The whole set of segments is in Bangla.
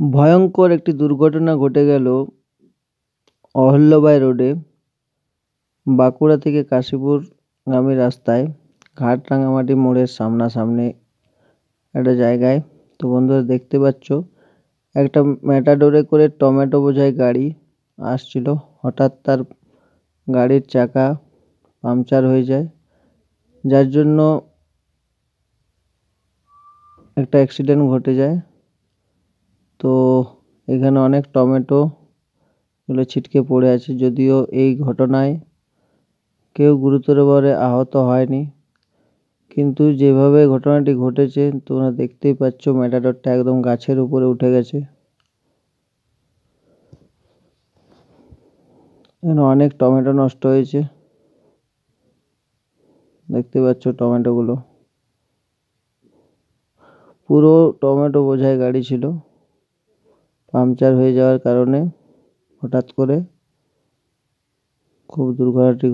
ভয়ঙ্কর একটি দুর্ঘটনা ঘটে গেল অহল্যবাই রোডে, বাঁকুড়া থেকে কাশীপুরগামী রাস্তায় ঘাট রাঙামাটি মোড়ের সামনাসামনি একটা জায়গায়। তো বন্ধুরা দেখতে পাচ্ছ একটা ম্যাটাডোরে করে টমেটো বোঝাই গাড়ি আসছিল। হঠাৎ তার গাড়ির চাকা পাংচার হয়ে যায়, যার জন্য একটা অ্যাক্সিডেন্ট ঘটে যায়। তো এখানে অনেক টমেটো গুলো ছিটকে পড়ে আছে, যদিও এই ঘটনায় কেউ গুরুতরভাবে আহত হয়নি, কিন্তু যেভাবে ঘটনাটি ঘটেছে তোমরা দেখতেই পাচ্ছ ম্যাটাডোরটা একদম গাছের উপরে উঠে গেছে। এখানে অনেক টমেটো নষ্ট হয়েছে, দেখতে পাচ্ছ টমেটো গুলো। পুরো টমেটো বোঝাই গাড়ি ছিল, পাংচার হয়ে যাওয়ার কারণে হঠাৎ করে খুব দুর্ঘটনাটি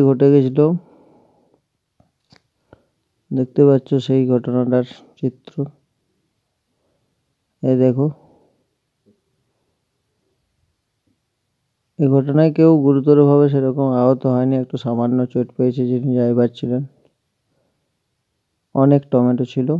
ঘটে গেছিল। দেখতে পাচ্ছ সেই ঘটনাটার চিত্র। এই দেখো, এই ঘটনায় কেউ গুরুতরভাবে সেরকম আহত হয়নি, একটু সামান্য চোট পেয়েছে যিনি ড্রাইভার ছিলেন। অনেক টমেটো ছিল।